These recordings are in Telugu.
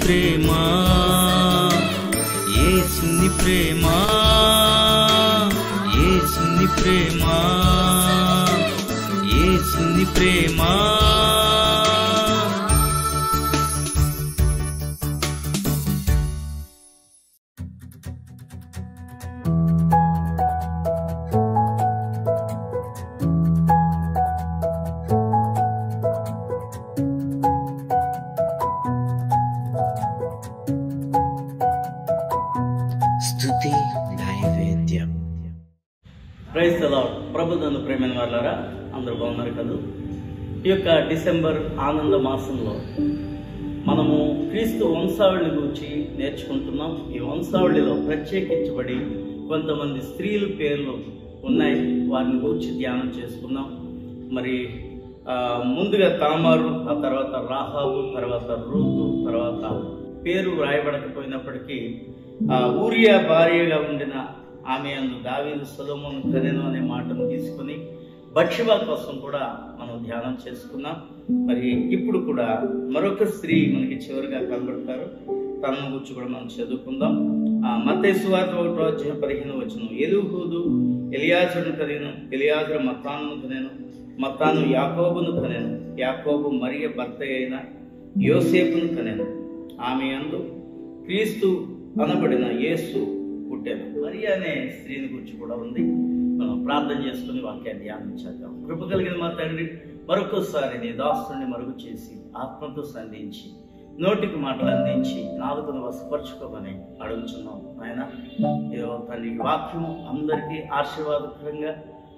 ప్రేమ, యేసుని ప్రేమ, యేసుని ప్రేమ, యేసుని ప్రేమ. స్తుతి నైవేద్యం. Praise the lord. ప్రభువునందు ప్రియమైన వారులారా, అందరూ బాగున్నారు కదా? ఈ యొక్క డిసెంబర్ ఆనంద మాసంలో మనము క్రీస్తు వంశావళి గురించి నేర్చుకుంటున్నాం. ఈ వంశావళిలో ప్రత్యేకించబడి కొంతమంది స్త్రీలు పేర్లు ఉన్నాయి, వారిని గురించి ధ్యానం చేసుకున్నాం. మరి ముందుగా తామారు, ఆ తర్వాత రాహాబు, తర్వాత రూతు, తర్వాత పేరు వ్రాయబడకపోయినప్పటికీ ఊరియా భార్యగా ఉండిన ఆమె అందు దావీదు సొలొమోను కనెను అనే మాటను తీసుకుని బత్షెబా కోసం కూడా మనం ధ్యానం చేసుకున్నాం. మరి ఇప్పుడు కూడా మరొక స్త్రీ మనకి చివరిగా కనబడతారు, తనను గురించి కూడా మనం చదువుకుందాం. మత్తయి సువార్త 1:15 ఎలీహూదు ఎలియాజరును కనెను, ఎలియాజరు మత్తానును కనెను, మత్తాను యాకోబును కనెను, యాకోబు మరియ భర్త అయిన యోసేపును కనెను, ఆమె యందు క్రీస్తు అనబడిన యేసు పుట్టాను. మరి అనే స్త్రీని గురించి కూడా ఉంది. మనం ప్రార్థన చేసుకుని వాక్యాన్ని ధ్యానించేద్దాం. కృప కలిగిన మా తండ్రి, మరొకసారి నీ దాసుని మరుగు చేసి ఆత్మతో సంధించి నోటికి మాటలు అందించి నాలుగును వశపరుచుకోమని అడుగుతున్నాం. ఆయన తండ్రి వాక్యము అందరికీ ఆశీర్వాదకరంగా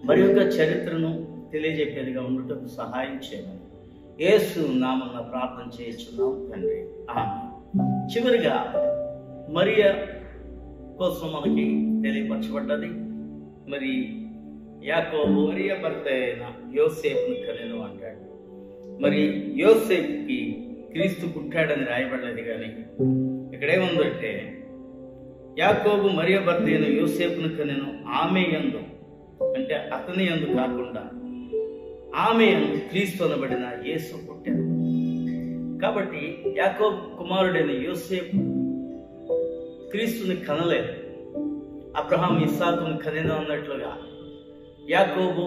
మరి యొక్క చరిత్రను తెలియజెప్పేదిగా ఉండటకు సహాయం చేయమని యేసు నామమున ప్రార్థన చేయించున్నాం తండ్రి, ఆమేన్. చివరిగా మరియ కోసం మనకి తెలియపరచబడ్డది. మరి యాకోబు మరియ భర్త అయిన యోసేపును కనెను అంటాడు. మరి యోసేపుకి క్రీస్తు పుట్టాడని రాయబడలేదు, కానీ ఇక్కడేముందంటే యాకోబు మరియ భర్త అయిన యోసేపును కనెను, ఆమె యందు అంటే అతని యందు కాకుండా ఆమె యందు క్రీస్తు అనబడిన యేసు పుట్టాడు. కాబట్టి యాకోబు కుమారుడైన యోసేపు క్రీస్తుని కనలేదు. అబ్రహాం ఇస్సాకును కనెను అన్నట్లుగా యాకోబు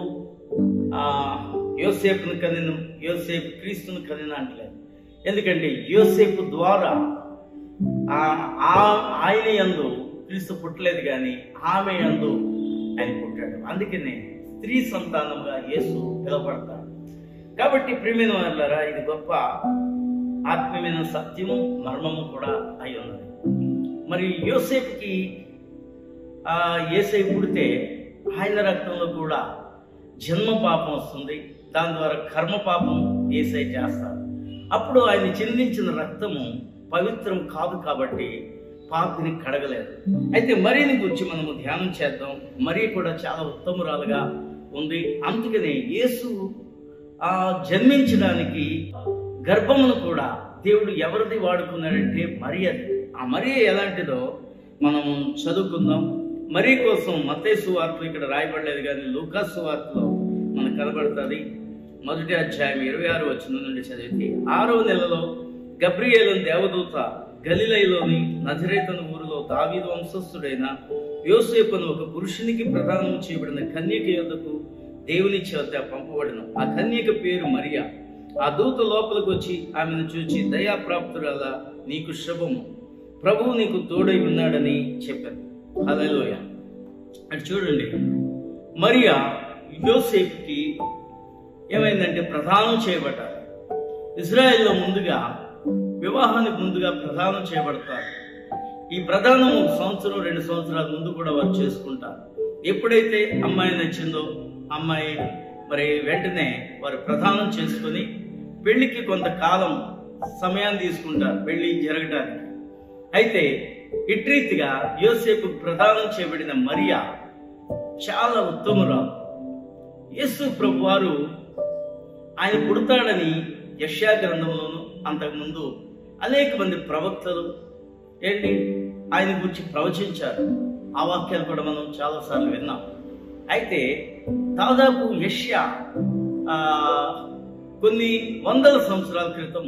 యోసేపును కనెను, యోసేపు క్రీస్తును కనెను అంటలేదు. ఎందుకంటే యోసేపు ద్వారా ఆయన యందు క్రీస్తు పుట్టలేదు, కానీ ఆమె యందు ఆయన పుట్టాడు. అందుకనే స్త్రీ సంతానంగా యేసు పిలువబడతాడు. కాబట్టి ప్రియమైన వారులారా, ఇది గొప్ప ఆత్మీయమైన సత్యము, మర్మము కూడా అయి ఉన్నది. మరి యోసేపుకి యేసయ్య పుడితే ఆయన రక్తంలో కూడా జన్మ పాపం వస్తుంది, దాని ద్వారా కర్మ పాపం యేసయ్య చేస్తాడు. అప్పుడు ఆయన చిందించిన రక్తము పవిత్రం కాదు, కాబట్టి పాపిని కడగలేదు. అయితే మరియని గురించి మనము ధ్యానం చేద్దాం. మరి కూడా చాలా ఉత్తమురాలుగా ఉంది. అందుకనే యేసు జన్మించడానికి గర్భమును కూడా దేవుడు ఎవరిది వాడుకున్నాడంటే మరియది. ఆ మరియ ఎలాంటిదో మనం చదువుకుందాం. మరి కోసం మత్తయి సువార్తలో ఇక్కడ రాయబడలేదు, కానీ లూకా సువార్తలో మనకు కనబడుతుంది. 1వ అధ్యాయం 26 నుండి చదివితే, 6వ నెలలో గబ్రియేలు దేవదూత గలిలయలోని నజరేతను ఊరిలో దావీదు వంశస్థుడైన యోసేపును ఒక పురుషునికి ప్రదానం చేయబడిన కన్యక యొద్దకు దేవుని చేత పంపబడిన. ఆ కన్యక పేరు మరియా. ఆ దూత లోపలికి వచ్చి ఆమెను చూచి, దయాప్రాప్తురాలా, నీకు శుభము, ప్రభువు నీకు తోడై ఉన్నాడని చెప్పారు. హల్లెలూయా. అటు చూడండి, మరియా యోసేపుకి ఏమైందంటే ప్రదానం చేయబడ్డారు. ఇజ్రాయెల్లో ముందుగా వివాహానికి ముందుగా ప్రదానం చేయబడతారు. ఈ ప్రదానం 1 సంవత్సరం 2 సంవత్సరాల ముందు కూడా వారు చేసుకుంటారు. ఎప్పుడైతే అమ్మాయి నచ్చిందో అమ్మాయి మరి వెంటనే వారు ప్రదానం చేసుకొని పెళ్లికి కొంతకాలం సమయాన్ని తీసుకుంటారు పెళ్లి జరగడానికి. అయితే ఇట్రీతిగా యోసేపు ప్రదానం చేయబడిన మరియా చాలా ఉత్తమురాలు. యేసు ప్రభు వారు ఆయన పుడతాడని యెషయా గ్రంథంలోను అంతకుముందు అనేక మంది ప్రవక్తలు ఆయన గురించి ప్రవచించారు. ఆ వాక్యాలు కూడా మనం చాలాసార్లు విన్నాం. అయితే దాదాపు యెషయా కొన్ని వందల సంవత్సరాల క్రితం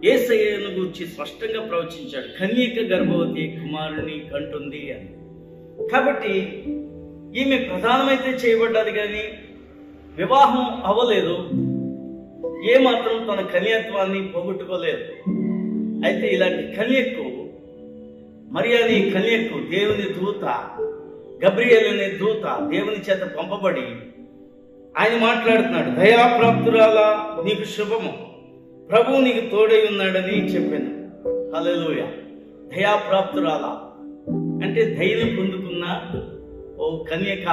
యేసయ్యను గురించి స్పష్టంగా ప్రవచించాడు. కన్యక గర్భవతి కుమారుని కంటుంది అని. కాబట్టి ఈమె ప్రధానమైతే చేయబడ్డది, కానీ వివాహం అవ్వలేదు, ఏమాత్రం తన కన్యత్వాన్ని పోగొట్టుకోలేదు. అయితే ఇలాంటి కన్యకు, మరియాని కన్యకు దేవుని దూత గబ్రియేలు అనే దూత దేవుని చేత పంపబడి ఆయన మాట్లాడుతున్నాడు. దయాప్రాప్తురాలా నీకు శుభము, ప్రభువు నీకు తోడై ఉన్నాడని చెప్పాను. హల్లెలూయా. దయాప్రాప్తురాలా అంటే దయను పొందుకున్న ఓ కన్యక,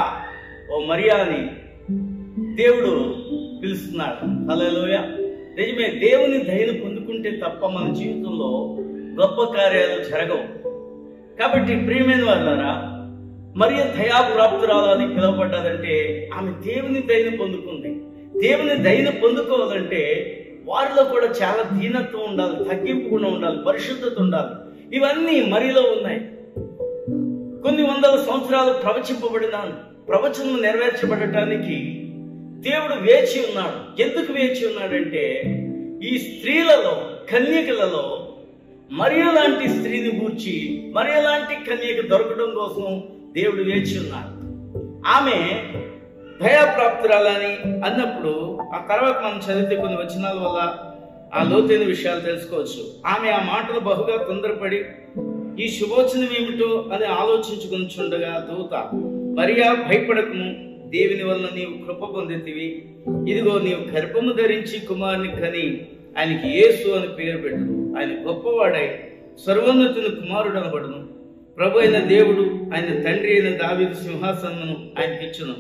ఓ మరియాని దేవుడు పిలుస్తున్నాడు. హల్లెలూయా. నిజమే, దేవుని దయను పొందుకుంటే తప్ప మన జీవితంలో గొప్ప కార్యాలు జరగవు. కాబట్టి ప్రియమైన వాళ్ళారా, మరియ దయాప్రాప్తురాలని పిలువబడ్డదంటే ఆమె దేవుని దయను పొందుకుంది. దేవుని దయను పొందుకోవాలంటే వారిలో కూడా చాలా దీనత్వం ఉండాలి, తగ్గింపు కూడా ఉండాలి, పరిశుద్ధత ఉండాలి. ఇవన్నీ మరియలో ఉన్నాయి. కొన్ని వందల సంవత్సరాలు ప్రవచింపబడిన ప్రవచనం నెరవేర్చబడటానికి దేవుడు వేచి ఉన్నాడు. ఎందుకు వేచి ఉన్నాడంటే ఈ స్త్రీలలో, కన్యకలలో మరియ లాంటి స్త్రీని గూర్చి, మరియ లాంటి కన్యక దొరకడం కోసం దేవుడు వేచి ఉన్నాడు. ఆమె దయాప్రాప్తురాలని అన్నప్పుడు ఆ తర్వాత మనం చదివితే కొన్ని వచనాల వల్ల ఆ లోతైన విషయాలు తెలుసుకోవచ్చు. ఆమె ఆ మాటలు బహుగా తొందరపడి ఈ శుభోచనం ఏమిటో అని ఆలోచించుకుంటుండగా దూత, మరియా భయపడకము, దేవుని వలన నీవు కృప పొందితివి, ఇదిగో నీవు గర్భము ధరించి కుమారుని కని ఆయనకి యేసు అని పేరు పెట్టును. ఆయన గొప్పవాడై సర్వోన్నతుని కుమారుడు అనబడును. ప్రభు అయిన దేవుడు ఆయన తండ్రి అయిన దావీదు సింహాసనమును ఆయనకి ఇచ్చును.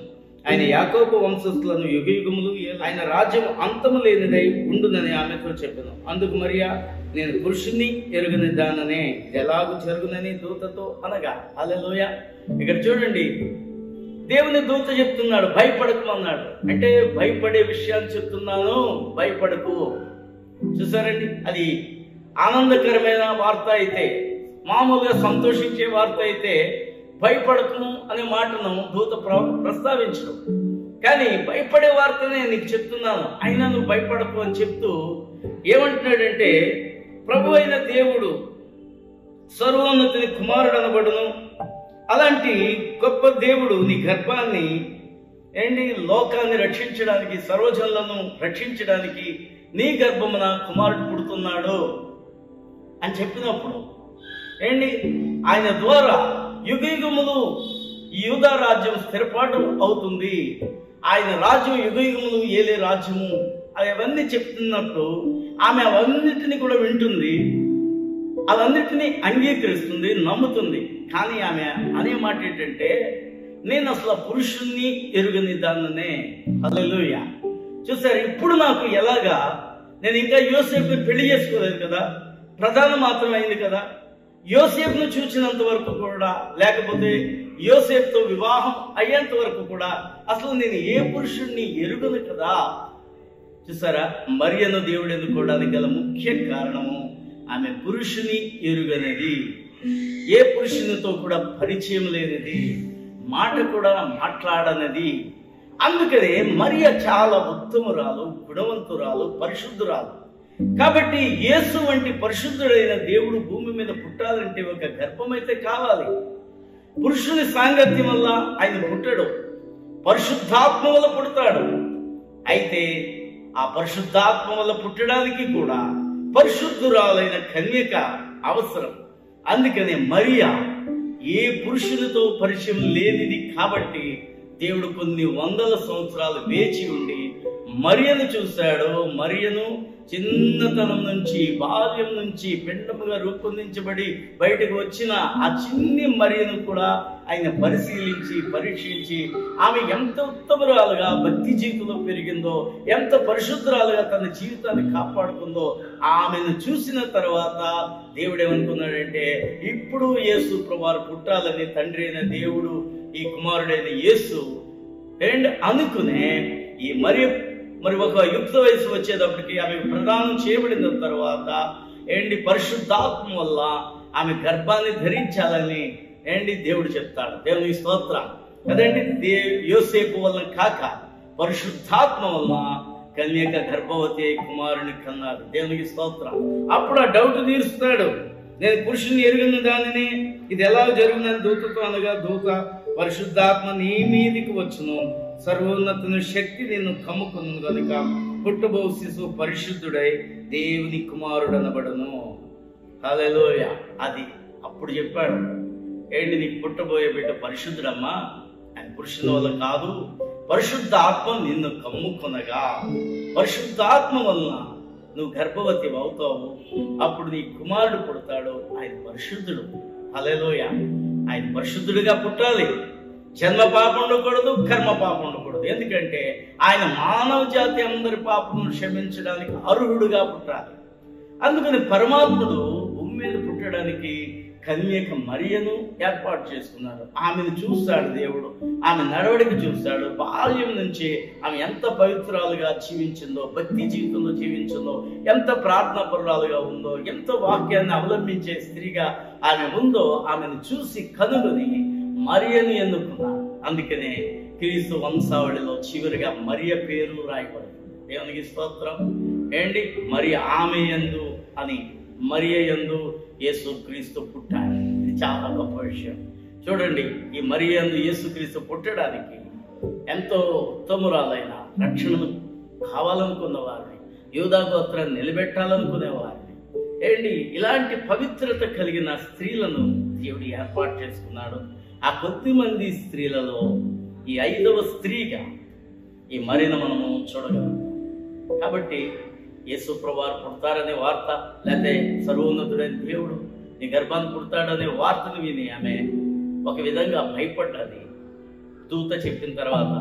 ఆయన యాకోబు వంశస్థులను యుగయుగములు ఆయన రాజ్యం అంతము లేనిదై ఉండునని ఆమెతో చెప్పాను. అందుకు మరియా, నేను పురుషుణ్ణి ఎరుగని దాననే, ఎలాగూ జరుగునని దూతతో అనగా. హల్లెలూయా. ఇక్కడ చూడండి, దేవుని దూత చెప్తున్నాడు భయపడకమన్నాడు. అంటే భయపడే విషయాన్ని చెప్తున్నాను, భయపడకు. చూసారండి, అది ఆనందకరమైన వార్త అయితే, మామూలుగా సంతోషించే వార్త అయితే భయపడకము అనే మాటను దూత ప్రస్తావించడం. కానీ భయపడే వార్తనే నీకు చెప్తున్నాను, అయినా నువ్వు భయపడకు అని చెప్తూ ఏమంటున్నాడంటే, ప్రభు అయిన దేవుడు సర్వోన్నతుని కుమారుడు అనబడును. అలాంటి గొప్ప దేవుడు నీ గర్భాన్ని లోకాన్ని రక్షించడానికి, సర్వజనులను రక్షించడానికి నీ గర్భమున కుమారుడు పుడుతున్నాడు అని చెప్పినప్పుడు ఆయన ద్వారా యుగయుగములు ఈ యూదా రాజ్యం స్థిరపాటు అవుతుంది, ఆయన రాజ్యం యుగయుగములు ఏలే రాజ్యము అవన్నీ చెప్తున్నప్పుడు ఆమె అవన్నిటిని కూడా వింటుంది, అవన్నిటిని అంగీకరిస్తుంది, నమ్ముతుంది. కానీ ఆమె అనే మాట ఏంటంటే, నేను అసలు పురుషుణ్ణి ఎరుగని దాన్ననే. హల్లెలూయా. చూసారు, ఇప్పుడు నాకు ఎలాగా, నేను ఇంకా యోసేపుని పెళ్లి చేసుకోలేదు కదా, ప్రధానం మాత్రం అయింది కదా, యోసేపును చూసినంత వరకు కూడా, లేకపోతే యోసేపుతో వివాహం అయ్యేంత వరకు కూడా అసలు నేను ఏ పురుషుణ్ణి ఎరుగను కదా. చూసారా, మరియను దేవుడు ఎన్నుకోవడానికి గల ముఖ్య కారణము ఆమె పురుషుని ఎరుగనేది, ఏ పురుషునితో కూడా పరిచయం లేనిది, మాట కూడా మాట్లాడనది. అందుకనే మరియ చాలా ఉత్తమురాలు, గుణవంతురాలు, పరిశుద్ధురాలు. కాబట్టి యేసు వంటి పరిశుద్ధుడైన దేవుడు భూమి మీద పుట్టాలంటే ఒక గర్భమైతే కావాలి. పురుషుని సాంగత్యం వల్ల ఆయన పుట్టడు, పరిశుద్ధాత్మ వల్ల పుడతాడు. అయితే ఆ పరిశుద్ధాత్మ వల్ల పుట్టడానికి కూడా పరిశుద్ధురాలైన కన్యక అవసరం. అందుకనే మరియ ఏ పురుషులతో పరిచయం లేనిది కాబట్టి దేవుడు కొన్ని వందల సంవత్సరాలు వేచి ఉండి మరియను చూశాడు. మరియను చిన్నతనం నుంచి, బాల్యం నుంచి పిండముగా రూపొందించబడి బయటకు వచ్చిన ఆ చిన్ని మరియను కూడా ఆయన పరిశీలించి పరీక్షించి ఆమె ఎంత ఉత్తమురాలుగా భక్తి జీవితంలో పెరిగిందో, ఎంత పరిశుద్ధురాలుగా తన జీవితాన్ని కాపాడుకుందో ఆమెను చూసిన తర్వాత దేవుడు ఏమనుకున్నాడంటే, ఇప్పుడు యేసు ప్రభువారు పుట్టాలని తండ్రి అయిన దేవుడు ఈ కుమారుడైన యేసు అనుకునే ఈ మరి ఒక యుక్త వయసు వచ్చేటప్పటికి ఆమె ప్రదానం చేయబడిన తర్వాత పరిశుద్ధాత్మ వల్ల ఆమె గర్భాన్ని ధరించాలని దేవుడు చెప్తాడు. దేవుని స్తోత్రం కదండి. యోసేపు వల్ల కాక పరిశుద్ధాత్మ వల్ల కన్యక గర్భవతి అయి కుమారుని కన్నారు. దేవునికి స్తోత్రం. అప్పుడు ఆ డౌట్ తీరుస్తున్నాడు. నేను పురుషుని ఎరిగిన దానిని ఇది ఎలా జరిగిందని దూతతో అనగా, దూత పరిశుద్ధాత్మ నీ మీదికి వచ్చును, సర్వోన్నతుని శక్తి నిన్ను కమ్ముకును కనుక పుట్టబో శిశువు పరిశుద్ధుడై దేవుని కుమారుడు అనబడును. హల్లెలూయా. అది అప్పుడు చెప్పాడు, ఏంటి నీకు పుట్టబోయే బిడ్డ పరిశుద్ధుడమ్మా, ఆయన పురుషుల వల్ల కాదు, పరిశుద్ధ ఆత్మ నిన్ను కమ్ముకొనగా పరిశుద్ధాత్మ వలన నువ్వు గర్భవతి అవుతావు, అప్పుడు నీ కుమారుడు పుడతాడు, ఆయన పరిశుద్ధుడు. హల్లెలూయా. ఆయన పరిశుద్ధుడిగా పుట్టాలి. జన్మ పాపం ఉండకూడదు, కర్మ పాపం ఉండకూడదు. ఎందుకంటే ఆయన మానవ జాతి అందరి పాపమును క్షమించడానికి అర్హుడుగా పుట్టాలి. అందుకని పరమాత్ముడు భూమి మీద పుట్టడానికి కన్యక మరియను ఏర్పాటు చేసుకున్నాడు. ఆమెను చూస్తాడు దేవుడు, ఆమె నడవడికి చూస్తాడు. బాల్యం నుంచి ఆమె ఎంత పవిత్రాలుగా జీవించిందో, భక్తి జీవితంలో జీవించిందో, ఎంత ప్రార్థనాపరురాలుగా ఉందో, ఎంత వాక్యాన్ని అవలంబించే స్త్రీగా ఆమె ఉందో, ఆమెను చూసి కనుగొని మరియను ఎన్నుకున్నాడు. అందుకనే క్రీస్తు వంశావళిలో చివరిగా మరియ పేరు రాయబడుతుంది. దేవునికి స్తోత్రం. ఏంటి మరియ ఆమె యందు అని, మరియ యందు యేసు క్రీస్తు పుట్టాడు. ఇది చాలా గొప్ప విషయం. చూడండి, ఈ మరియ యందు యేసు క్రీస్తు పుట్టడానికి ఎంతో ఉత్తమురాలైన, రక్షణను కావాలనుకున్న వారిని, యూదా గోత్రాన్ని నిలబెట్టాలనుకునే వారిని, ఏంటి ఇలాంటి పవిత్రత కలిగిన స్త్రీలను దేవుడు ఏర్పాటు చేసుకున్నాడు. ఆ కొద్ది మంది స్త్రీలలో ఈ 5వ స్త్రీగా ఈ మరియను మనము చూడగలం. కాబట్టి యేసు ప్రభువారు పుడతారనే వార్త, లేకపోతే సర్వోన్నతుడైన దేవుడు నీ గర్భాన్ని పుడతాడనే వార్తను విని ఆమె ఒక విధంగా భయపడ్డది. దూత చెప్పిన తర్వాత,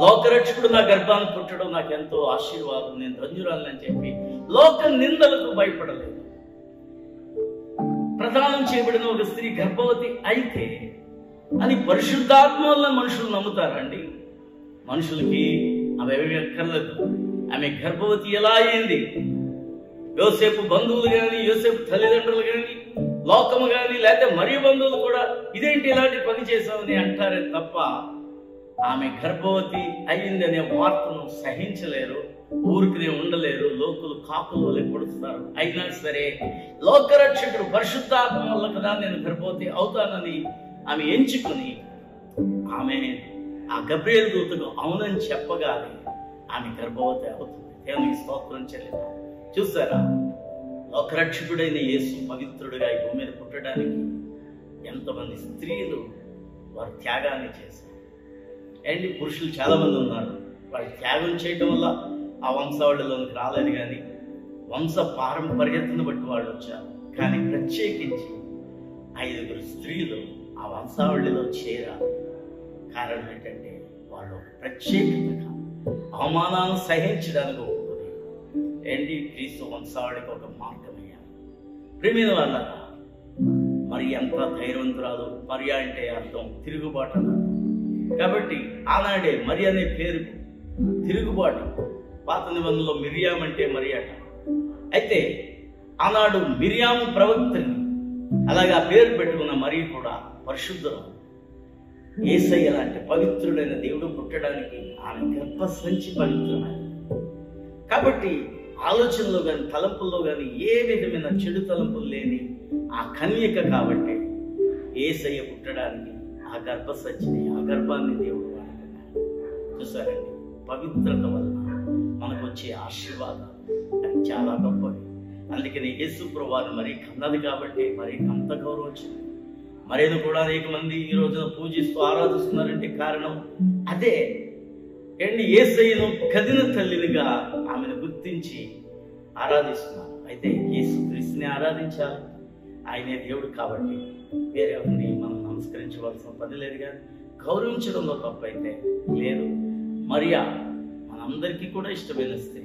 లోకరక్షకుడు నా గర్భాన్ని పుట్టడం నాకు ఎంతో ఆశీర్వాదం, నేను ధన్యురాలని చెప్పి లోక నిందలకు భయపడలేదు. ప్రదానం చేయబడిన ఒక స్త్రీ గర్భవతి అయితే అని పరిశుద్ధాత్మ వల్ల మనుషులు నమ్ముతారండి. మనుషులకి ఆమె ఏమీ అక్కర్లేదు. ఆమె గర్భవతి ఎలా అయింది? యోసేపు బంధువులు కానీ, యోసేపు తల్లిదండ్రులు కానీ, లోకము కానీ, లేకపోతే మరి బంధువులు కూడా ఇదేంటి ఇలాంటి పని చేశామని అంటారే తప్ప ఆమె గర్భవతి అయిందనే వార్తను సహించలేరు, ఊరికినే ఉండలేరు. లోకులు కాకులు వలె పొడుస్తారు. అయినా సరే లోకరక్షకుడు పరిశుద్ధాత్మ వల్ల కదా నేను గర్భవతి అవుతానని ఆమె ఎంచుకుని ఆమె ఆ గబ్రియల్ దూతకు అవునని చెప్పగానే ఆమె గర్భవతి అవుతుంది. దేవునికి స్తోత్రం చెల్లిన. చూసారా, లోకరక్షకుడైన యేసు పవిత్రుడిగా ఈ భూమి మీద పుట్టడానికి ఎంతమంది స్త్రీలు వారి త్యాగాన్ని చేశారు. అండ్ పురుషులు చాలా మంది ఉన్నారు, వాళ్ళు త్యాగం చేయటం వల్ల ఆ వంశావళిలోనికి రాలేదు. కానీ వంశ పారంపర్యతను బట్టి వాళ్ళు వచ్చారు. కానీ ప్రత్యేకించి 5 స్త్రీలు ఆ వంశావళిలో చేరారు. కారణం ఏంటంటే వాళ్ళు ప్రత్యేకతగా అవమానాలను సహించడానికి ఒప్పుకొని ఏంటి క్రీస్తు వంశావళికి ఒక మార్గమయ్యారు. ప్రేమైన వాళ్ళ మరి ఎంత ధైర్యవంతురాలు. మరి అంటే అర్థం తిరుగుబాటు అన్నారు. కాబట్టి ఆనాడే మరి అనే పేరు తిరుగుబాటు. పాత నిబంధనలో మిరియాం అంటే మరి అట. అయితే ఆనాడు మిరియాము ప్రవక్తని అలాగా పేరు పెట్టుకున్న మరి కూడా పరిశుద్ధురాలు. యేసయ్య లాంటి పవిత్రుడైన దేవుడు పుట్టడానికి ఆమె గర్భసంచి పవిత్రమైనది. కాబట్టి ఆలోచనలో కానీ, తలంపుల్లో కానీ ఏ విధమైన చెడు తలంపులు లేని ఆ కన్యక కాబట్టి యేసయ్య పుట్టడానికి ఆ గర్భసంచిని, ఆ గర్భాన్ని దేవుడు వాడుకున్నాడు. చూసారండి, పవిత్రత వలన మనకు వచ్చే ఆశీర్వాదాలు అది చాలా గొప్పవి. అందుకని యేసు ప్రభువారు మరి కన్నది కాబట్టి మరి అంత గౌరవం వచ్చింది. మరేదో కూడా అనేక మంది ఈ రోజున పూజిస్తూ ఆరాధిస్తున్నారంటే కారణం అదే. ఏంటి, యేసయ్యను కదిన తల్లినిగా ఆమెను గుర్తించి ఆరాధిస్తున్నారు. అయితే యేసు క్రీస్తుని ఆరాధించాలి, ఆయనే దేవుడు కాబట్టి వేరే ఎవరిని మనం నమస్కరించవలసిన పని లేదు. కానీ గౌరవించడంలో తప్పైతే లేదు. మరియా మనందరికీ కూడా ఇష్టమైన స్త్రీ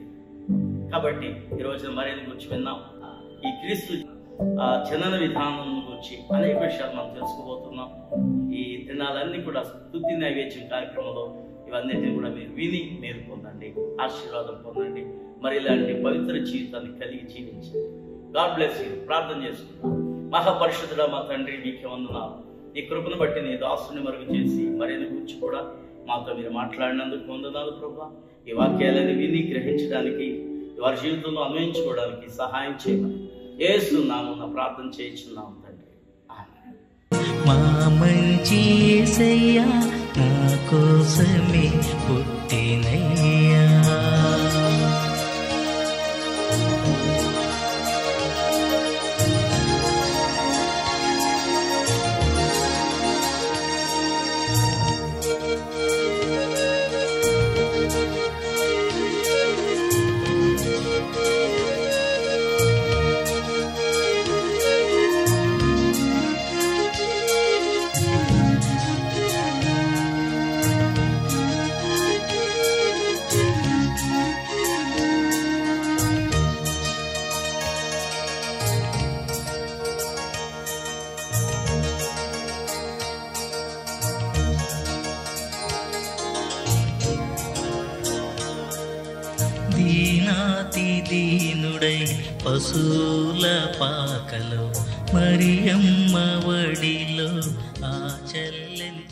కాబట్టి ఈ రోజున మరియను గురించి విన్నాం. ఈ క్రీస్తు జనన విధానం గురించి అనేక విషయాలు మనం తెలుసుకోబోతున్నాం. ఈ దినాలన్నీ కూడా స్తుతి నైవేద్యం కార్యక్రమంలో ఇవన్నిటిని కూడా మీరు విని మీరు పొందండి, ఆశీర్వాదం పొందండి. మరి ఇలాంటి పవిత్ర జీవితాన్ని కలిగి జీవించండి. God bless you. ప్రార్థన చేసుకుందాం. మహాపరిశుద్ధుడా మా తండ్రి, మీకే వందనాలు. ఈ కృపను బట్టి నీ దాసుని మరుగు చేసి మరిని గురించి కూడా మాతో మీరు మాట్లాడినందుకు వందనాలు ప్రభా. ఈ వాక్యాలను విని గ్రహించడానికి, వారి జీవితంలో అన్వయించుకోవడానికి సహాయం చేయమని యేసు నామమున ప్రార్థన చేయించున్నాము తండ్రి. ఆమేన్. మా మంచి యేసయ్యా నా కోసమే పుట్టినయ్యా. దీనాతి దీనుడై పశువుల పాకలో మరియమ్మ వడిలో ఆ చెల్లెలి